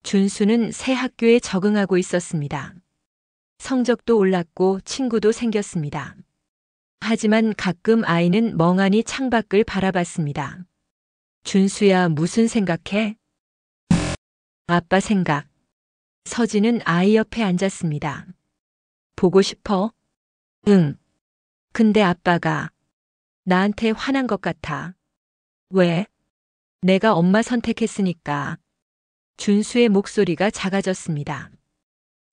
준수는 새 학교에 적응하고 있었습니다. 성적도 올랐고 친구도 생겼습니다. 하지만 가끔 아이는 멍하니 창밖을 바라봤습니다. 준수야, 무슨 생각해? 아빠 생각. 서진은 아이 옆에 앉았습니다. 보고 싶어? 응. 근데 아빠가 나한테 화난 것 같아. 왜? 내가 엄마 선택했으니까. 준수의 목소리가 작아졌습니다.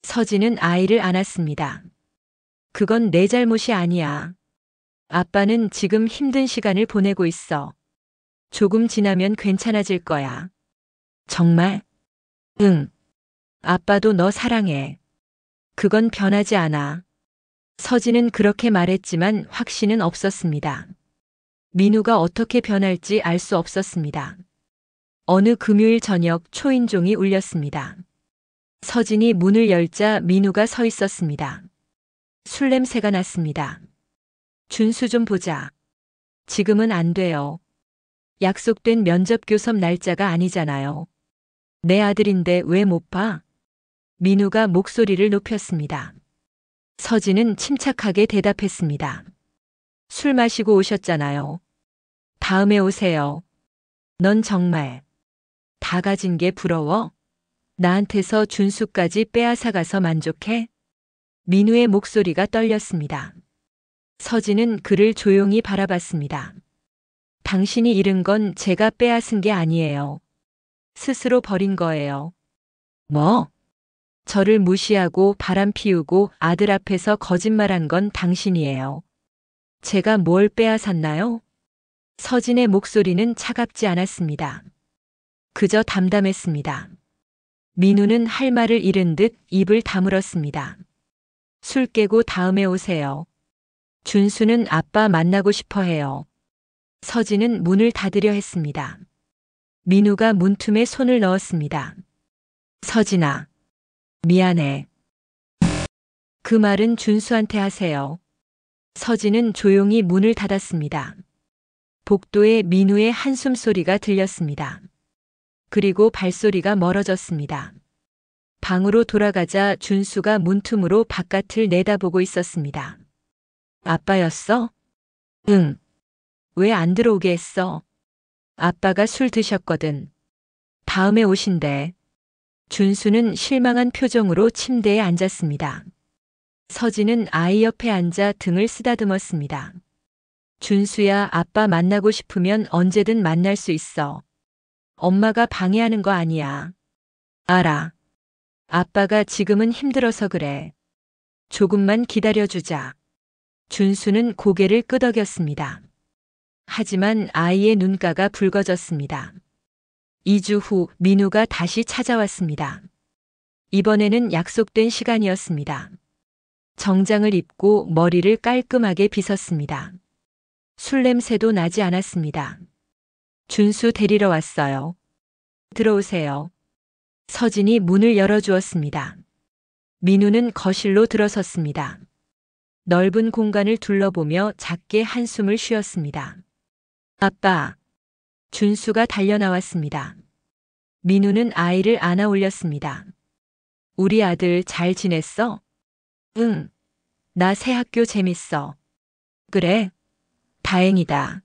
서진은 아이를 안았습니다. 그건 내 잘못이 아니야. 아빠는 지금 힘든 시간을 보내고 있어. 조금 지나면 괜찮아질 거야. 정말? 응. 아빠도 너 사랑해. 그건 변하지 않아. 서진은 그렇게 말했지만 확신은 없었습니다. 민우가 어떻게 변할지 알 수 없었습니다. 어느 금요일 저녁 초인종이 울렸습니다. 서진이 문을 열자 민우가 서 있었습니다. 술 냄새가 났습니다. 준수 좀 보자. 지금은 안 돼요. 약속된 면접 교섭 날짜가 아니잖아요. 내 아들인데 왜 못 봐? 민우가 목소리를 높였습니다. 서진은 침착하게 대답했습니다. 술 마시고 오셨잖아요. 다음에 오세요. 넌 정말 다 가진 게 부러워? 나한테서 준수까지 빼앗아가서 만족해? 민우의 목소리가 떨렸습니다. 서진은 그를 조용히 바라봤습니다. 당신이 잃은 건 제가 빼앗은 게 아니에요. 스스로 버린 거예요. 뭐? 저를 무시하고 바람 피우고 아들 앞에서 거짓말한 건 당신이에요. 제가 뭘 빼앗았나요? 서진의 목소리는 차갑지 않았습니다. 그저 담담했습니다. 민우는 할 말을 잃은 듯 입을 다물었습니다. 술 깨고 다음에 오세요. 준수는 아빠 만나고 싶어 해요. 서진은 문을 닫으려 했습니다. 민우가 문틈에 손을 넣었습니다. 서진아, 미안해. 그 말은 준수한테 하세요. 서진은 조용히 문을 닫았습니다. 복도에 민우의 한숨 소리가 들렸습니다. 그리고 발소리가 멀어졌습니다. 방으로 돌아가자 준수가 문틈으로 바깥을 내다보고 있었습니다. 아빠였어? 응. 왜 안 들어오게 했어? 아빠가 술 드셨거든. 다음에 오신대. 준수는 실망한 표정으로 침대에 앉았습니다. 서진은 아이 옆에 앉아 등을 쓰다듬었습니다. 준수야, 아빠 만나고 싶으면 언제든 만날 수 있어. 엄마가 방해하는 거 아니야. 알아. 아빠가 지금은 힘들어서 그래. 조금만 기다려주자. 준수는 고개를 끄덕였습니다. 하지만 아이의 눈가가 붉어졌습니다. 2주 후 민우가 다시 찾아왔습니다. 이번에는 약속된 시간이었습니다. 정장을 입고 머리를 깔끔하게 빗었습니다. 술 냄새도 나지 않았습니다. 준수 데리러 왔어요. 들어오세요. 서진이 문을 열어주었습니다. 민우는 거실로 들어섰습니다. 넓은 공간을 둘러보며 작게 한숨을 쉬었습니다. 아빠. 준수가 달려나왔습니다. 민우는 아이를 안아 올렸습니다. 우리 아들 잘 지냈어? 응. 나 새 학교 재밌어. 그래? 다행이다.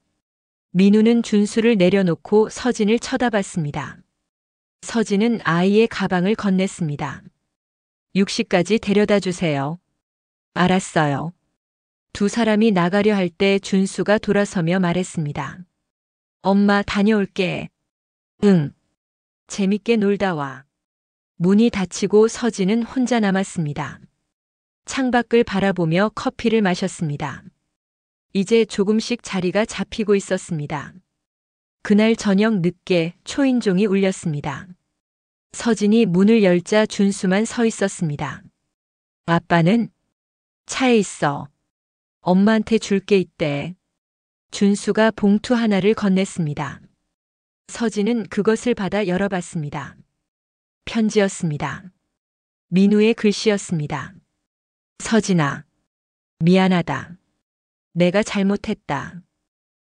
민우는 준수를 내려놓고 서진을 쳐다봤습니다. 서진은 아이의 가방을 건넸습니다. 6시까지 데려다 주세요. 알았어요. 두 사람이 나가려 할 때 준수가 돌아서며 말했습니다. 엄마 다녀올게. 응. 재밌게 놀다 와. 문이 닫히고 서진은 혼자 남았습니다. 창밖을 바라보며 커피를 마셨습니다. 이제 조금씩 자리가 잡히고 있었습니다. 그날 저녁 늦게 초인종이 울렸습니다. 서진이 문을 열자 준수만 서 있었습니다. 아빠는? 차에 있어. 엄마한테 줄 게 있대. 준수가 봉투 하나를 건넸습니다. 서진은 그것을 받아 열어봤습니다. 편지였습니다. 민우의 글씨였습니다. 서진아, 미안하다. 내가 잘못했다.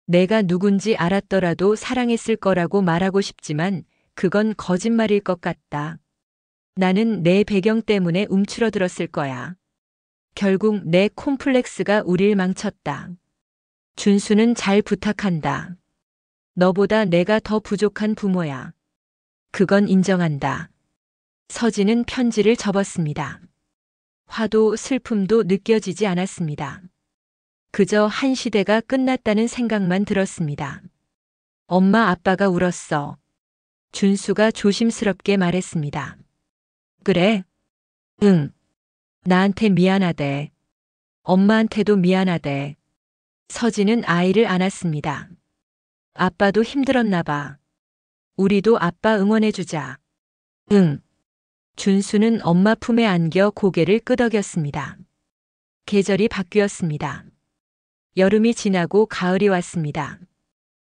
내가 누군지 알았더라도 사랑했을 거라고 말하고 싶지만 그건 거짓말일 것 같다. 나는 내 배경 때문에 움츠러들었을 거야. 결국 내 콤플렉스가 우릴 망쳤다. 준수는 잘 부탁한다. 너보다 내가 더 부족한 부모야. 그건 인정한다. 서진은 편지를 접었습니다. 화도 슬픔도 느껴지지 않았습니다. 그저 한 시대가 끝났다는 생각만 들었습니다. 엄마 아빠가 울었어. 준수가 조심스럽게 말했습니다. 그래? 응. 나한테 미안하대. 엄마한테도 미안하대. 서진은 아이를 안았습니다. 아빠도 힘들었나 봐. 우리도 아빠 응원해주자. 응. 준수는 엄마 품에 안겨 고개를 끄덕였습니다. 계절이 바뀌었습니다. 여름이 지나고 가을이 왔습니다.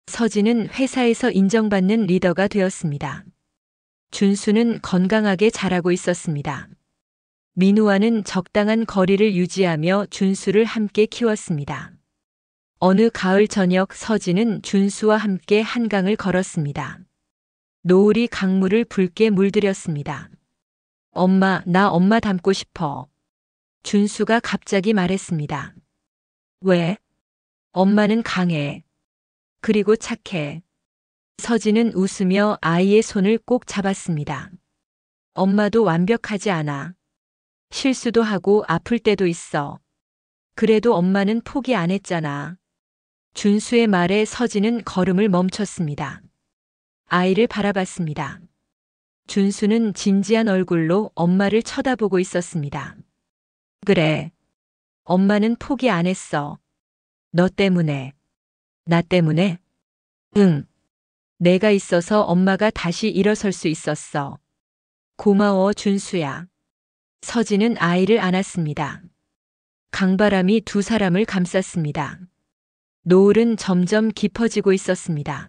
서진은 회사에서 인정받는 리더가 되었습니다. 준수는 건강하게 자라고 있었습니다. 민우와는 적당한 거리를 유지하며 준수를 함께 키웠습니다. 어느 가을 저녁 서진은 준수와 함께 한강을 걸었습니다. 노을이 강물을 붉게 물들였습니다. 엄마, 나 엄마 닮고 싶어. 준수가 갑자기 말했습니다. 왜? 엄마는 강해. 그리고 착해. 서진은 웃으며 아이의 손을 꼭 잡았습니다. 엄마도 완벽하지 않아. 실수도 하고 아플 때도 있어. 그래도 엄마는 포기 안 했잖아. 준수의 말에 서진은 걸음을 멈췄습니다. 아이를 바라봤습니다. 준수는 진지한 얼굴로 엄마를 쳐다보고 있었습니다. 그래. 엄마는 포기 안 했어. 너 때문에. 나 때문에? 응. 내가 있어서 엄마가 다시 일어설 수 있었어. 고마워, 준수야. 서진은 아이를 안았습니다. 강바람이 두 사람을 감쌌습니다. 노을은 점점 깊어지고 있었습니다.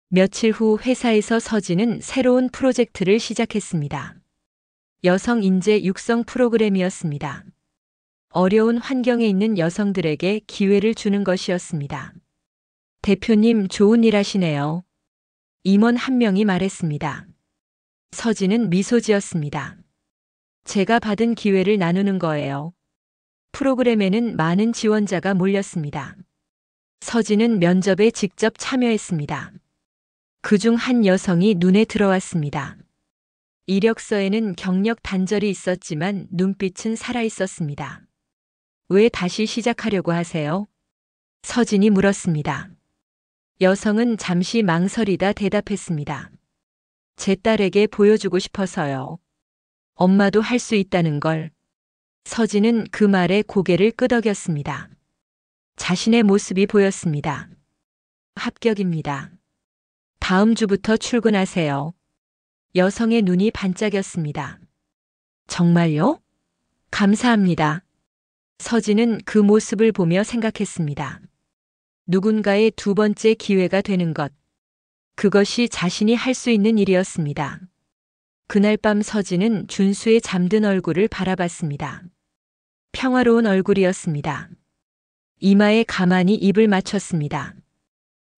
며칠 후 회사에서 서진은 새로운 프로젝트를 시작했습니다. 여성 인재 육성 프로그램이었습니다. 어려운 환경에 있는 여성들에게 기회를 주는 것이었습니다. 대표님 좋은 일 하시네요. 임원 한 명이 말했습니다. 서진은 미소 지었습니다. 제가 받은 기회를 나누는 거예요. 프로그램에는 많은 지원자가 몰렸습니다. 서진은 면접에 직접 참여했습니다. 그중 한 여성이 눈에 들어왔습니다. 이력서에는 경력 단절이 있었지만 눈빛은 살아 있었습니다. 왜 다시 시작하려고 하세요? 서진이 물었습니다. 여성은 잠시 망설이다 대답했습니다. 제 딸에게 보여주고 싶어서요. 엄마도 할 수 있다는 걸. 서진은 그 말에 고개를 끄덕였습니다. 자신의 모습이 보였습니다. 합격입니다. 다음 주부터 출근하세요. 여성의 눈이 반짝였습니다. 정말요? 감사합니다. 서진은 그 모습을 보며 생각했습니다. 누군가의 두 번째 기회가 되는 것. 그것이 자신이 할 수 있는 일이었습니다. 그날 밤 서진은 준수의 잠든 얼굴을 바라봤습니다. 평화로운 얼굴이었습니다. 이마에 가만히 입을 맞췄습니다.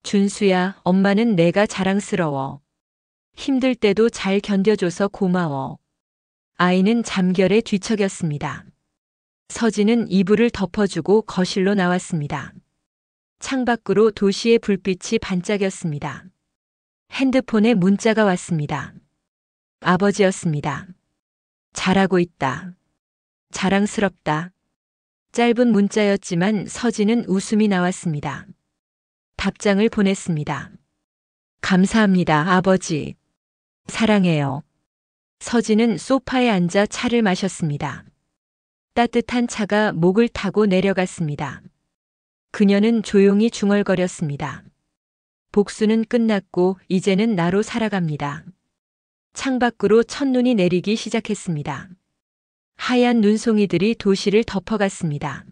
준수야, 엄마는 내가 자랑스러워. 힘들 때도 잘 견뎌줘서 고마워. 아이는 잠결에 뒤척였습니다. 서진은 이불을 덮어주고 거실로 나왔습니다. 창밖으로 도시의 불빛이 반짝였습니다. 핸드폰에 문자가 왔습니다. 아버지였습니다. 잘하고 있다. 자랑스럽다. 짧은 문자였지만 서진은 웃음이 나왔습니다. 답장을 보냈습니다. 감사합니다, 아버지. 사랑해요. 서진은 소파에 앉아 차를 마셨습니다. 따뜻한 차가 목을 타고 내려갔습니다. 그녀는 조용히 중얼거렸습니다. 복수는 끝났고 이제는 나로 살아갑니다. 창밖으로 첫눈이 내리기 시작했습니다. 하얀 눈송이들이 도시를 덮어갔습니다.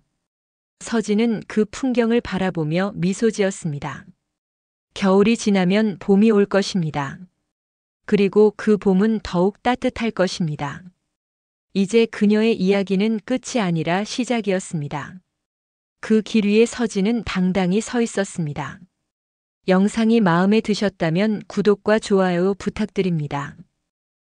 서진은 그 풍경을 바라보며 미소 지었습니다. 겨울이 지나면 봄이 올 것입니다. 그리고 그 봄은 더욱 따뜻할 것입니다. 이제 그녀의 이야기는 끝이 아니라 시작이었습니다. 그 길 위에 서진은 당당히 서 있었습니다. 영상이 마음에 드셨다면 구독과 좋아요 부탁드립니다.